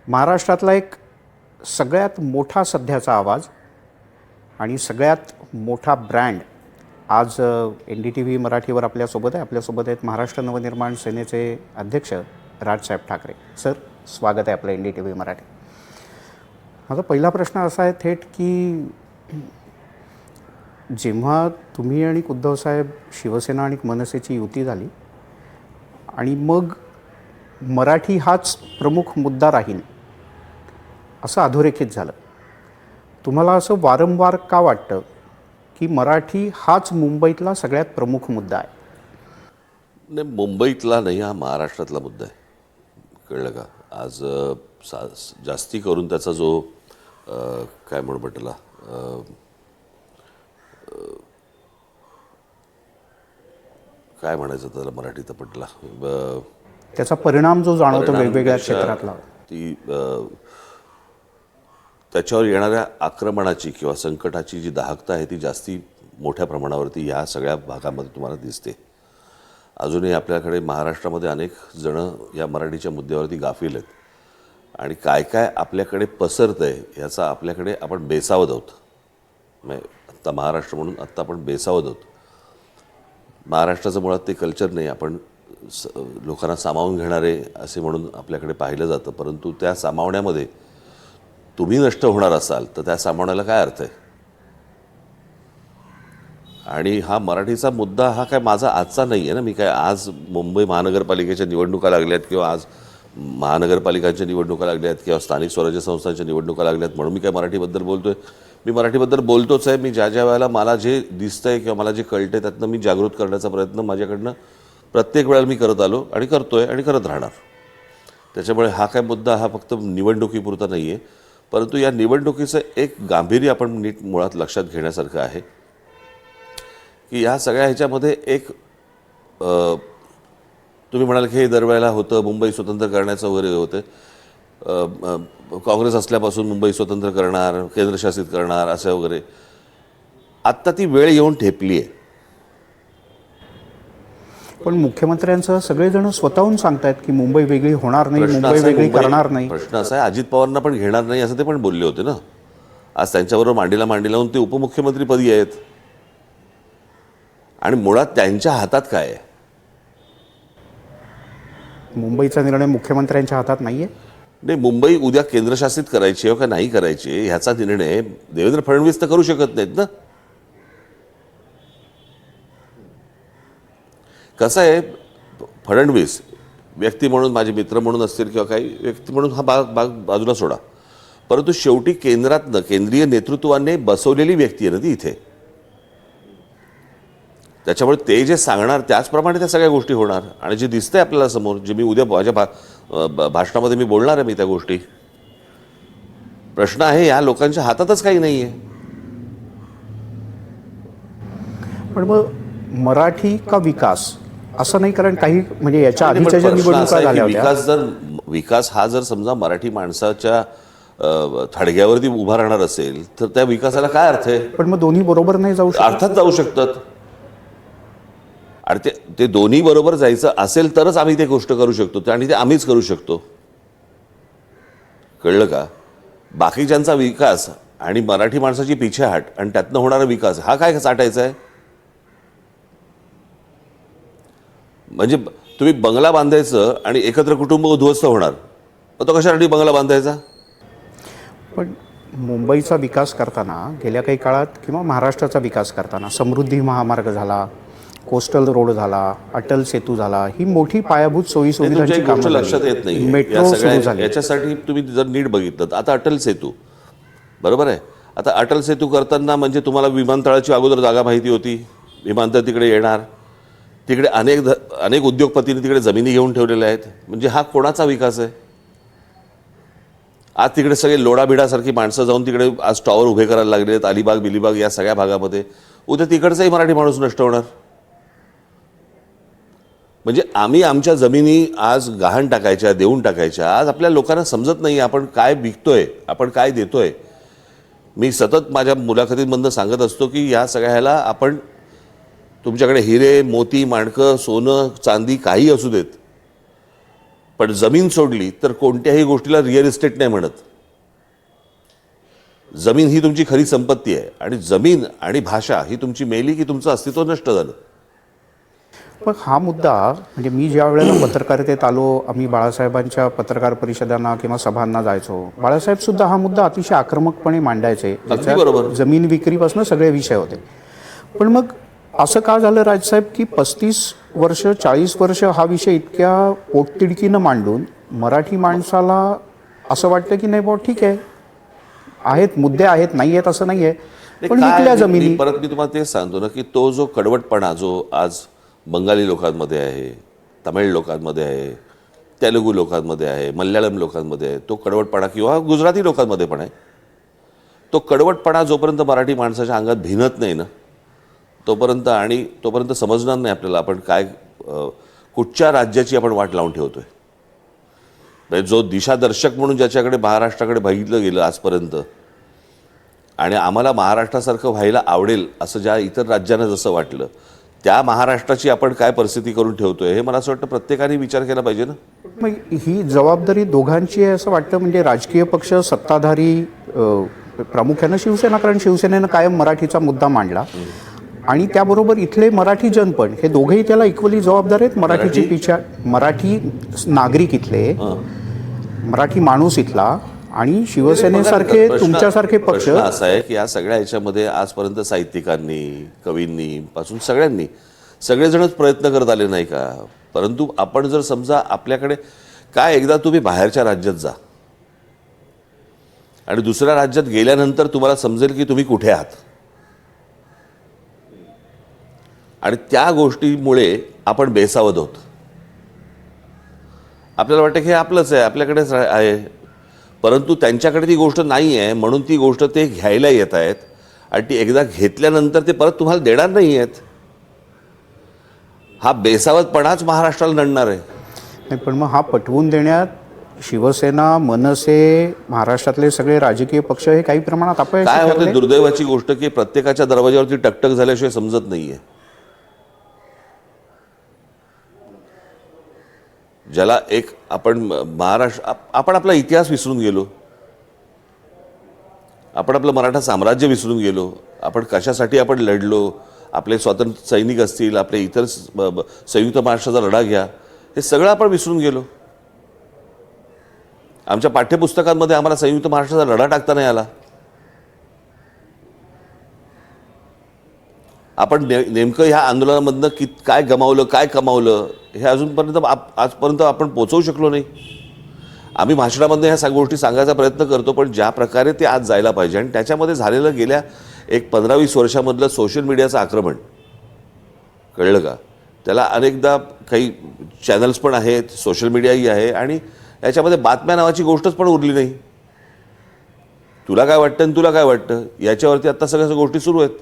महाराष्ट्रातला एक सगळ्यात मोठा सध्याचा आवाज आणि सगळ्यात मोठा ब्रँड आज NDTV मराठीवर आपल्यासोबत आहे. आपल्यासोबत आहेत महाराष्ट्र नवनिर्माण सेनेचे अध्यक्ष राजसाहेब ठाकरे. सर, स्वागत आहे आपलं NDTV मराठी. माझा पहिला प्रश्न असा आहे थेट की जेव्हा तुम्ही आणि उद्धवसाहेब शिवसेना आणि मनसेची युती झाली आणि मग मराठी हाच प्रमुख मुद्दा राहील असं अधोरेखित झालं, तुम्हाला असं वारंवार का वाटतं की मराठी हाच मुंबईतला सगळ्यात प्रमुख मुद्दा आहे? नाही, मुंबईतला नाही, हा महाराष्ट्रातला मुद्दा आहे. कळलं का? आज जास्ती करून त्याचा जो काय म्हणू त्याला काय म्हणायचं त्याला मराठीत पटला, त्याचा परिणाम जो जाणवतो वेगवेगळ्या क्षेत्रातला, ती त्याच्यावर येणाऱ्या आक्रमणाची किंवा संकटाची जी दाहकता आहे ती जास्ती मोठ्या प्रमाणावरती ह्या सगळ्या भागामध्ये तुम्हाला दिसते. अजूनही आपल्याकडे महाराष्ट्रामध्ये अनेक जणं या मराठीच्या मुद्द्यावरती गाफील आहेत आणि काय काय आपल्याकडे पसरतं आहे याचा आपल्याकडे आपण बेसावध आहोत. म्हणजे आत्ता महाराष्ट्र म्हणून आत्ता आपण बेसावध आहोत. महाराष्ट्राचं मुळात ते कल्चर नाही, आपण लोकांना सामावून घेणारे असे म्हणून आपल्याकडे पाहिलं जातं. परंतु त्या सामावण्यामध्ये तुम्ही नष्ट होणार असाल तर त्या सामावण्याला काय अर्थ आहे? आणि हा मराठीचा मुद्दा हा काय माझा आजचा नाही आहे ना. मी काय आज मुंबई महानगरपालिकेच्या निवडणुका लागल्यात किंवा आज महानगरपालिकांच्या निवडणुका लागल्यात किंवा स्थानिक स्वराज्य संस्थांच्या निवडणुका लागल्यात म्हणून मी काय मराठीबद्दल बोलतोय? मी मराठीबद्दल बोलतोच आहे. मी ज्या ज्या वेळेला मला जे दिसतंय किंवा मला जे कळतंय त्यातनं मी जागृत करण्याचा प्रयत्न माझ्याकडनं प्रत्येक वेळेला मी करत आलो आणि करतोय आणि करत राहणार. त्याच्यामुळे हा काय मुद्दा हा फक्त निवडणुकीपुरता नाही आहे, परंतु या निवडणुकीचं एक गांभीर्य आपण नीट मुळात लक्षात घेण्यासारखं आहे की या सगळ्या ह्याच्यामध्ये एक तुम्ही म्हणाल की हे दरवेळेला होतं, मुंबई स्वतंत्र करण्याचं वगैरे होतं. काँग्रेस असल्यापासून मुंबई स्वतंत्र करणार, केंद्रशासित करणार असं वगैरे. आत्ता ती वेळ येऊन ठेपली आहे. पण मुख्यमंत्र्यांसह सगळेजण स्वतःहून सांगतायत की मुंबई वेगळी होणार नाही, मुंबई वेगळी करणार नाही. प्रश्न असा आहे, अजित पवारांना पण घेणार नाही असं ते पण बोलले होते ना. आज त्यांच्याबरोबर मांडी लावून ते उपमुख्यमंत्रीपदी आहेत आणि मुळात त्यांच्या हातात काय आहे? मुंबईचा निर्णय मुख्यमंत्र्यांच्या हातात नाहीये. नाही, मुंबई उद्या केंद्रशासित करायची का नाही करायची ह्याचा निर्णय देवेंद्र फडणवीस तर करू शकत नाहीत ना. कसं आहे, फडणवीस व्यक्ती म्हणून माझे मित्र म्हणून असतील किंवा काही व्यक्ती म्हणून हा भाग बाजूला सोडा, परंतु शेवटी केंद्रातनं केंद्रीय नेतृत्वाने बसवलेली व्यक्ती आहे ना ती इथे. त्याच्यामुळे ते जे सांगणार त्याचप्रमाणे त्या सगळ्या गोष्टी होणार आणि जे दिसतंय आपल्याला समोर, जे मी उद्या माझ्या भाषणामध्ये मी बोलणार आहे मी त्या गोष्टी. प्रश्न आहे या लोकांच्या हातातच काही नाही आहे. पण मग मराठी का विकास असं नाही, कारण काही म्हणजे याच्या आधीच्या ज्या निवडणुका झाल्या होत्या, विकास हा जर समजा मराठी माणसाच्या थडग्यावरती उभा राहणार असेल तर त्या विकासाला काय अर्थ आहे? पण मग दोन्ही बरोबर नाही जाऊ शकत. अर्थात जाऊ शकतात आणि ते दोन्ही बरोबर जायचं असेल तरच आम्ही ते गोष्ट करू शकतो आणि ते आम्हीच करू शकतो. कळलं का? बाकीच्यांचा विकास आणि मराठी माणसाची पिछेहाट आणि त्यातनं होणारा विकास हा काय साठायचा आहे? म्हणजे तुम्ही बंगला बांधायचं आणि एकत्र कुटुंब उद्ध्वस्त होणार, तो कशासाठी बंगला बांधायचा? पण मुंबईचा विकास करताना गेल्या काही काळात किंवा महाराष्ट्राचा विकास करताना समृद्धी महामार्ग झाला, कोस्टल रोड झाला, अटल सेतू झाला, ही मोठी पायाभूत सोयीसुविधांची कामं लक्षात येत नाही. मेट्रो सुरू झाली. याच्यासाठी तुम्ही जर नीट बघितलं आता अटल सेतू बरोबर आहे. आता अटल सेतू करताना म्हणजे तुम्हाला विमानतळाची अगोदर जागा माहिती होती, विमानतळ तिकडे येणार, तिकडे अनेक उद्योगपतींनी तिकडे जमिनी घेऊन ठेवलेल्या आहेत. म्हणजे हा कोणाचा विकास आहे? आज तिकडे सगळे लोडाबिडासारखी माणसं जाऊन तिकडे आज टॉवर उभे करायला लागले आहेत, अलिबाग बिलिबाग या सगळ्या भागामध्ये. उद्या तिकडचाही मराठी माणूस नष्ट होणार. म्हणजे आम्ही आमच्या जमिनी आज गहाण टाकायच्या, देऊन टाकायच्या. आज आपल्या लोकांना समजत नाही आपण काय विकतोय, आपण काय देतोय. मी सतत माझ्या मुलाखतींमधनं सांगत असतो की या सगळ्याला आपण तुमच्याकडे हिरे मोती माणकं सोनं चांदी काही असू देत, पण जमीन सोडली तर कोणत्याही गोष्टीला रिअल इस्टेट नाही म्हणत. जमीन ही तुमची खरी संपत्ती आहे आणि जमीन आणि भाषा ही तुमची मेली की तुमचं अस्तित्व नष्ट झालं. पण हा मुद्दा म्हणजे मी ज्या वेळेला पत्रकारितेत आलो, आम्ही बाळासाहेबांच्या पत्रकार परिषदांना किंवा सभांना जायचो, बाळासाहेब सुद्धा हा मुद्दा अतिशय आक्रमकपणे मांडायचे. अगदी बरोबर. जमीन विक्रीपासून सगळे विषय होते. पण मग असं का झालं राजसाहेब की 35 वर्ष 40 वर्ष हा विषय इतक्या पोटतिडकीनं मांडून मराठी माणसाला असं वाटतं की नाही बुवा ठीक आहे, आहेत मुद्दे आहेत, नाही आहेत असं नाही आहे, पण काय विकल्या मी जमिनी. परत मी तुम्हाला तेच सांगतो ना की तो जो कडवटपणा जो आज बंगाली लोकांमध्ये आहे, तमिळ लोकांमध्ये आहे, तेलुगू लोकांमध्ये आहे, मल्याळम लोकांमध्ये आहे, तो कडवटपणा किंवा गुजराती लोकांमध्ये पण आहे. तो कडवटपणा जोपर्यंत मराठी माणसाच्या अंगात भिनत नाही ना तोपर्यंत समजणार नाही आपल्याला आपण काय कुठच्या राज्याची आपण वाट लावून ठेवतोय. म्हणजे जो दिशादर्शक म्हणून ज्याच्याकडे महाराष्ट्राकडे बघितलं गेलं आजपर्यंत आणि आम्हाला महाराष्ट्रासारखं व्हायला आवडेल असं ज्या इतर राज्यांना जसं वाटलं त्या महाराष्ट्राची आपण काय परिस्थिती करून ठेवतोय हे मला असं वाटतं प्रत्येकाने विचार केला पाहिजे ना. मग ही जबाबदारी दोघांची आहे असं वाटतं. म्हणजे राजकीय पक्ष सत्ताधारी प्रामुख्यानं शिवसेना, कारण शिवसेनेनं कायम मराठीचा मुद्दा मांडला आणि त्याबरोबर इथले मराठी जन पण हे दोघेही त्याला इक्वली जबाबदार आहेत. मराठीची पिछा मराठी नागरिक इथले, मराठी माणूस इथला आणि शिवसेनेसारखे तुमच्यासारखे पक्ष. प्रश्न असा आहे की या सगळ्या ह्याच्यामध्ये आजपर्यंत साहित्यिकांनी, कवींनी पासून सगळ्यांनी सगळेजणच प्रयत्न करत आले नाही का. परंतु आपण जर समजा आपल्याकडे काय एकदा तुम्ही बाहेरच्या राज्यात जा आणि दुसऱ्या राज्यात गेल्यानंतर तुम्हाला समजेल की तुम्ही कुठे आहात. आणि त्या गोष्टीमुळे आपण बेसावध होतो. आपल्याला वाटतं की हे आपलंच आहे, आपल्याकडेच आहे, परंतु त्यांच्याकडे ती गोष्ट नाही आहे म्हणून ती गोष्ट ते घ्यायला येत आहेत आणि ती एकदा घेतल्यानंतर ते परत तुम्हाला देणार नाही आहेत. हा बेसावधपणाच महाराष्ट्राला नडणार आहे. नाही, पण मग हा पटवून देण्यात शिवसेना, मनसे, महाराष्ट्रातले सगळे राजकीय पक्ष हे काही प्रमाणात अपयशी काय ठरले. होतं दुर्दैवाची गोष्ट की प्रत्येकाच्या दरवाज्यावरती टकटक झाल्याशिवाय समजत नाहीये. ज्याला एक आपण महाराष्ट्र आपण आपला इतिहास विसरून गेलो, आपण आपलं मराठा साम्राज्य विसरून गेलो, आपण कशासाठी आपण लढलो, आपले स्वातंत्र्य सैनिक असतील, आपले इतर संयुक्त महाराष्ट्राचा लढा घ्या, हे सगळं आपण विसरून गेलो. आमच्या पाठ्यपुस्तकांमध्ये आम्हाला संयुक्त महाराष्ट्राचा लढा टाकता नाही आला. आपण नेमकं ह्या आंदोलनामधनं काय गमावलं, काय कमावलं हे आजपर्यंत आपण पोचवू शकलो नाही. आम्ही भाषणामध्ये ह्या सगळ्या गोष्टी सांगायचा प्रयत्न करतो, पण ज्या प्रकारे ते आज जायला पाहिजे आणि त्याच्यामध्ये झालेलं गेल्या एक 15-20 वर्षामधलं सोशल मीडियाचं आक्रमण कळलं का. त्याला अनेकदा काही चॅनल्स पण आहेत, सोशल मीडियाही आहे आणि याच्यामध्ये बातम्या नावाची गोष्टच पण उरली नाही. तुला काय वाटतं आणि तुला काय वाटतं याच्यावरती आत्ता सगळ्या गोष्टी सुरू आहेत.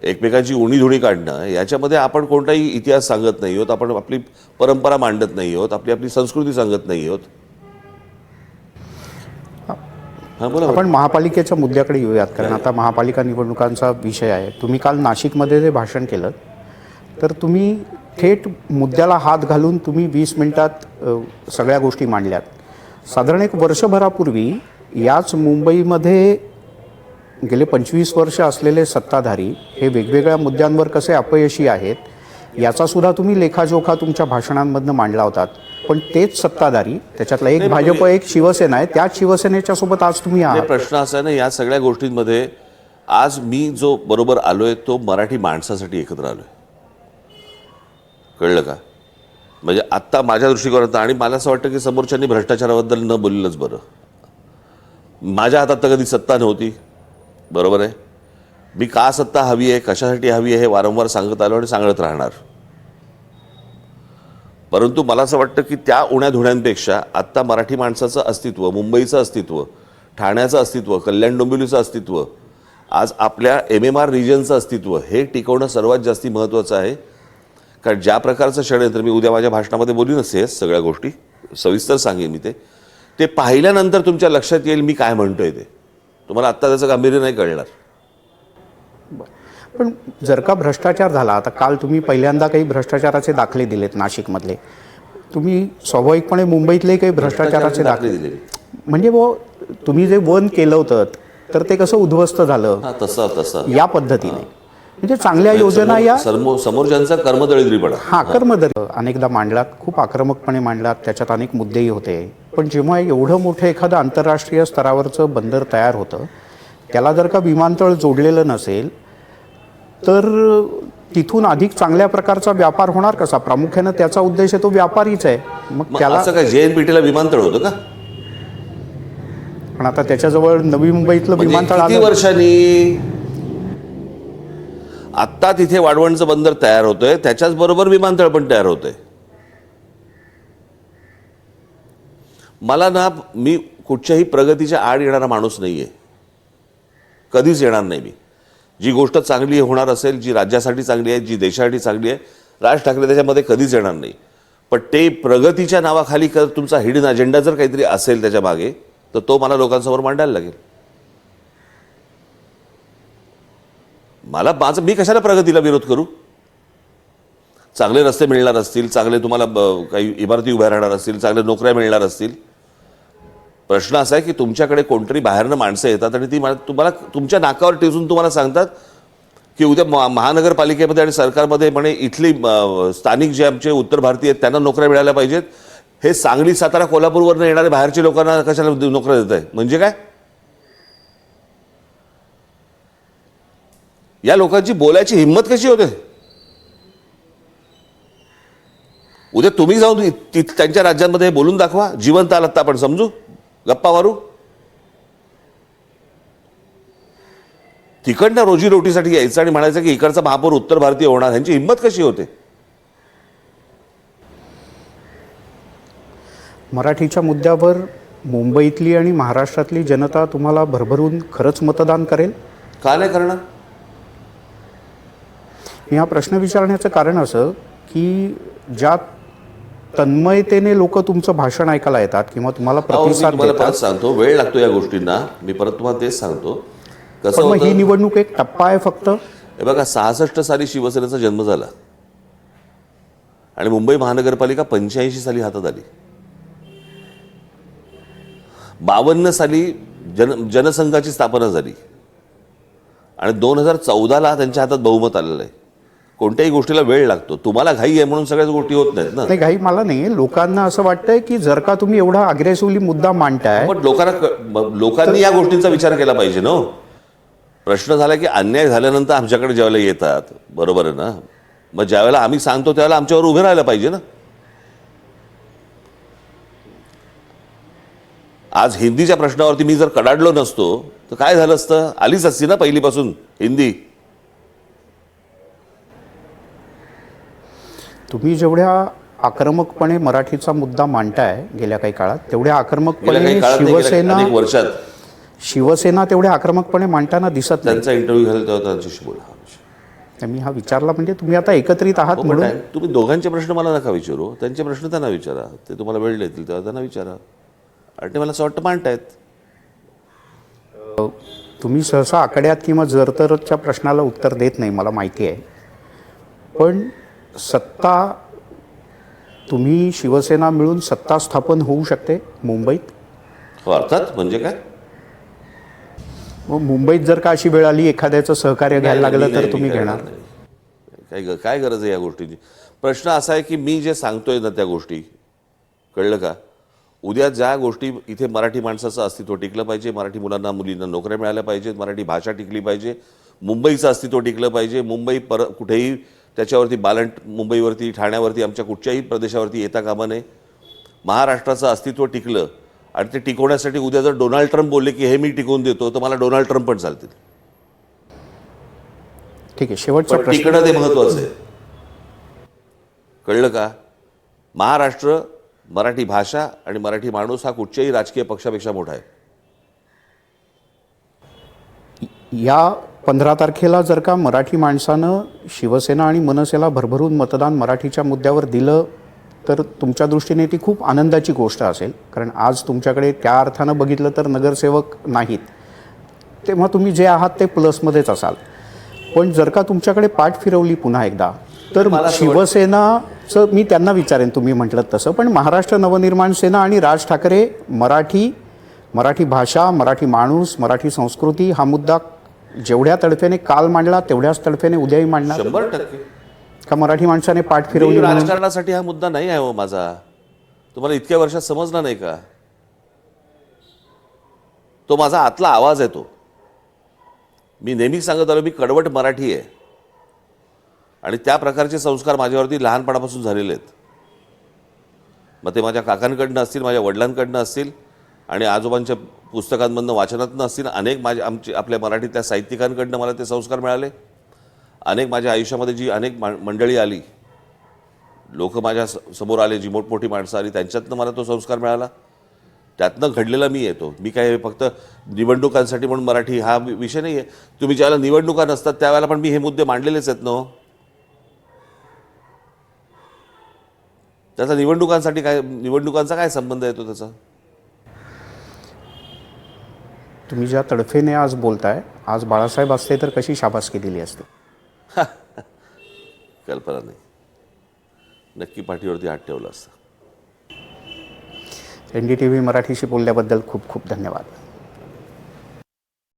एकमेकांची उणीधुणी काढणं, याच्यामध्ये आपण कोणताही इतिहास सांगत नाही आहोत, आपण आपली परंपरा मांडत नाही आहोत, आपली संस्कृती सांगत नाही आहोत. आपण महापालिकेच्या मुद्द्याकडे येऊयात, कारण आता महापालिका निवडणुकांचा विषय आहे. तुम्ही काल नाशिकमध्ये जे भाषण केलं तर तुम्ही थेट मुद्द्याला हात घालून तुम्ही 20 मिनिटात सगळ्या गोष्टी मांडल्यात. साधारण एक वर्षभरापूर्वी याच मुंबईमध्ये गेले 25 वर्ष असलेले सत्ताधारी हे वेगवेगळ्या मुद्द्यांवर कसे अपयशी आहेत याचा सुद्धा तुम्ही लेखाजोखा तुमच्या भाषणांमधनं मांडला होतात. पण तेच सत्ताधारी, त्याच्यातला एक भाजप, एक शिवसेना आहे, त्याच शिवसेनेच्या सोबत आज तुम्ही आहात. प्रश्न असा आहे ना, या सगळ्या गोष्टींमध्ये आज मी जो बरोबर आलोय तो मराठी माणसासाठी एकत्र आलोय. कळलं का. म्हणजे आत्ता माझ्या दृष्टिकोनात, आणि मला असं वाटतं की समोरच्यांनी भ्रष्टाचाराबद्दल न बोललेलंच बरं. माझ्या हातात तर कधी सत्ता नव्हती, बरोबर आहे. मी का सत्ता हवी आहे, कशासाठी हवी आहे हे वारंवार सांगत आलो आणि सांगत राहणार. परंतु मला असं वाटतं की त्या उण्याधुण्यांपेक्षा आत्ता मराठी माणसाचं अस्तित्व, मुंबईचं अस्तित्व, ठाण्याचं अस्तित्व, कल्याण डोंबिवलीचं अस्तित्व, आज आपल्या MMR रिजनचं अस्तित्व हे टिकवणं सर्वात जास्ती महत्त्वाचं आहे. कारण ज्या प्रकारचं षडयंत्र, मी उद्या माझ्या भाषणामध्ये बोलू नसे सगळ्या गोष्टी सविस्तर सांगेन मी, ते पाहिल्यानंतर तुमच्या लक्षात येईल मी काय म्हणतोय ते. तुम्हाला आत्ता त्याचं गांभीर्य नाही कळणार. पण जर का भ्रष्टाचार झाला, आता काल तुम्ही पहिल्यांदा काही भ्रष्टाचाराचे दाखले दिलेत नाशिकमधले, तुम्ही स्वाभाविकपणे मुंबईतले काही भ्रष्टाचाराचे दाखले दिले म्हणजे तुम्ही जे वन केलं होतं तर ते कसं उद्ध्वस्त झालं हा तसं या पद्धतीने म्हणजे चांगल्या योजना या समोर ज्यांचा कर्मदळिद्रीपणा हा कर्मदर अनेकदा मांडलात, खूप आक्रमकपणे मांडलात, त्याच्यात अनेक मुद्देही होते. पण जेव्हा एवढं मोठं एखादं आंतरराष्ट्रीय स्तरावरचं बंदर तयार होतं, त्याला जर का विमानतळ जोडलेलं नसेल तर तिथून अधिक चांगल्या प्रकारचा व्यापार होणार कसा? प्रामुख्यानं त्याचा उद्देश तो व्यापारीच आहे. मग त्याला असं काय JNPT ला विमानतळ होतं का? पण आता त्याच्याजवळ नवी मुंबईतलं विमानतळ किती आलं. वर्षांनी आत्ता तिथे वाढवणचं बंदर तयार होतंय, त्याच्याच बरोबर विमानतळ पण तयार होतंय. मला ना, मी कुठच्याही प्रगतीच्या आड येणारा माणूस नाहीये, कधीच येणार नाही. मी जी गोष्ट चांगली होणार असेल, जी राज्यासाठी चांगली आहे, जी देशासाठी चांगली आहे, राज ठाकरे त्याच्यामध्ये कधीच येणार नाही. पण ते प्रगतीच्या नावाखाली तुमचा हिडन अजेंडा जर काहीतरी असेल त्याच्या मागे, तर तो मला लोकांसमोर मांडायला लागेल. मी कशाला प्रगतीला विरोध करू? चांगले रस्ते मिळणार असतील, चांगले तुम्हाला काही इमारती उभ्या राहणार असतील, चांगल्या नोकऱ्या मिळणार असतील. प्रश्न असा आहे की तुमच्याकडे कोणतरी बाहेरनं माणसं येतात आणि ती तुम्हाला तुमच्या नाकावर टेचून तुम्हाला सांगतात की उद्या महानगरपालिकेमध्ये आणि सरकारमध्ये म्हणे इथली स्थानिक जे आमचे उत्तर भारतीय आहेत त्यांना नोकऱ्या मिळाल्या पाहिजेत. हे सांगली, सातारा, कोल्हापूरवरून येणारे बाहेरच्या लोकांना कशाला नोकऱ्या देत आहे? म्हणजे काय? या लोकांची बोलायची हिंमत कशी होते? उद्या तुम्ही जाऊन त्यांच्या राज्यांमध्ये बोलून दाखवा, जिवंत आलात तर आपण समजू, गप्पा मारू. तिकडनं रोजीरोटीसाठी यायचं आणि म्हणायचं की इकडचा महापौर उत्तर भारतीय होणार, ह्यांची हिंमत कशी होते? मराठीच्या मुद्द्यावर मुंबईतली आणि महाराष्ट्रातली जनता तुम्हाला भरभरून खरंच मतदान करेल? का नाही करणार? मी हा प्रश्न विचारण्याचं कारण असं की ज्या तन्मयतेने लोक तुमचं भाषण ऐकायला येतात किंवा तुम्हाला प्रतिसाद तुम्हाला देतात, परत सांगतो, वेळ लागतो या गोष्टींना. मी परत तुम्हाला तेच सांगतो. कसं पण मग ही होतं, निवडणूक एक टप्पा आहे फक्त. हे बघा, 66 साली शिवसेनेचा जन्म झाला आणि मुंबई महानगरपालिका 85 साली हातात आली. 52 साली जनसंघाची स्थापना झाली आणि 2014ला त्यांच्या हातात बहुमत आलेलं आहे. कोणत्याही गोष्टीला वेळ लागतो. तुम्हाला घाई आहे म्हणून सगळ्याच गोष्टी होत नाहीत ना. नाही, घाई मला नाही. लोकांना असं वाटतंय की जर का तुम्ही एवढा अग्रेसिव्हली मुद्दा मांडताय, पण लोकांनी या गोष्टींचा विचार केला पाहिजे ना. प्रश्न झाला की अन्याय झाल्यानंतर आमच्याकडे ज्यावेळेला येतात, बरोबर आहे ना, मग ज्यावेळेला आम्ही सांगतो त्यावेळेला आमच्यावर उभे राहायला पाहिजे ना. आज हिंदीच्या प्रश्नावरती मी जर कडाडलो नसतो तर काय झालं असतं? आलीच असती ना पहिलीपासून हिंदी. तुम्ही जेवढ्या आक्रमकपणे मराठीचा मुद्दा मांडताय गेल्या काही काळात, तेवढ्या आक्रमकपणे शिवसेना तेवढ्या आक्रमकपणे मांडताना दिसत नाही. त्यांचा इंटरव्ह्यू घालतो तेव्हा त्यांच्याशी बोला. मी हा विचारला म्हणजे तुम्ही आता एकत्रित आहात म्हणून. तुम्ही दोघांचे प्रश्न मला नका विचारू, त्यांचे प्रश्न त्यांना विचारा. ते तुम्हाला वेळ देतील तेव्हा त्यांना विचारा. आणि मला असं वाटतं मांडतायत. तुम्ही सहसा आकड्यात किंवा जरतरच्या प्रश्नाला उत्तर देत नाही, मला माहिती आहे. पण सत्ता, तुम्ही शिवसेना मिळून सत्ता स्थापन होऊ शकते मुंबईत? हो, अर्थात. म्हणजे काय? मग मुंबईत जर का अशी वेळ आली, एखाद्याचं सहकार्य घ्यायला लागलं तर तुम्ही घेणार? काय गरज आहे या गोष्टीची? प्रश्न असा आहे की मी जे सांगतोय ना त्या गोष्टी, कळलं का? उद्या ज्या गोष्टी इथे मराठी माणसाचं अस्तित्व टिकलं पाहिजे, मराठी मुलांना मुलींना नोकऱ्या मिळाल्या पाहिजेत, मराठी भाषा टिकली पाहिजे, मुंबईचं अस्तित्व टिकलं पाहिजे, मुंबई कुठेही त्याच्यावरती मुंबईवरती, ठाण्यावरती, आमच्या कुठच्याही प्रदेशावरती येता कामा नये. महाराष्ट्राचं अस्तित्व टिकलं आणि ते टिकवण्यासाठी उद्या जर डोनाल्ड ट्रम्प बोलले की हे मी टिकवून देतो, तर मला डोनाल्ड ट्रम्प पण चालतील. ठीक आहे, शेवटचा प्रश्न. टिकणं ते महत्वाचं आहे, कळलं का? महाराष्ट्र, मराठी भाषा आणि मराठी माणूस हा कुठच्याही राजकीय पक्षापेक्षा मोठा आहे. या 15 तारखेला जर का मराठी माणसानं शिवसेना आणि मनसेला भरभरून मतदान मराठीच्या मुद्द्यावर दिलं तर तुमच्या दृष्टीने ती खूप आनंदाची गोष्ट असेल. कारण आज तुमच्याकडे त्या अर्थानं बघितलं तर नगरसेवक नाहीत, तेव्हा तुम्ही जे आहात ते प्लसमध्येच असाल. पण जर का तुमच्याकडे पाठ फिरवली पुन्हा एकदा, तर मला असं शिवसेनाचं मी त्यांना विचारेन तुम्ही म्हटलं तसं, पण महाराष्ट्र नवनिर्माण सेना आणि राज ठाकरे मराठी भाषा, मराठी माणूस, मराठी संस्कृती हा मुद्दा जेवढ्या तडफेने काल मांडला तेवढ्याच तडफेने उद्याही मांडणार 100% का मराठी माणसाने पाठ फिरवली मी म्हणून? राजकारणासाठी हा मुद्दा नाही आहे हो माझा. तुम्हाला इतक्या वर्षात समजला नाही का? तो माझा आतला आवाज आहे. तो मी नेहमी सांगत आलो, मी कडवट मराठी आहे आणि त्या प्रकारचे संस्कार माझ्यावरती लहानपणापासून झालेले आहेत. मग ते माझ्या काकांकडनं असतील, माझ्या वडिलांकडनं असतील आणि आजोबांच्या पुस्तकांमधनं वाचनातनं असतील. अनेक आपल्या मराठीतल्या साहित्यिकांकडनं मला ते संस्कार मिळाले. अनेक माझ्या आयुष्यामध्ये जी अनेक मंडळी आली, लोक माझ्या समोर आले, जी मोठमोठी माणसं आली, त्यांच्यातनं मला तो संस्कार मिळाला. त्यातनं घडलेला मी येतो. मी काय फक्त निवडणुकांसाठी म्हणून मराठी हा विषय नाही आहे. तुम्ही ज्यावेळेला निवडणुका नसतात त्यावेळेला पण मी हे मुद्दे मांडलेलेच आहेत ना. त्याचा निवडणुकांचा काय संबंध येतो त्याचा? तुम्ही ज्या तडफेने आज बोलताय, आज बाळासाहेब असते तर कशी शाबासकी दिली असते? कल्पना नाही. नक्की पाठीवरती हात ठेवला असता. NDTV मराठीशी बोलल्याबद्दल खूप खूप धन्यवाद.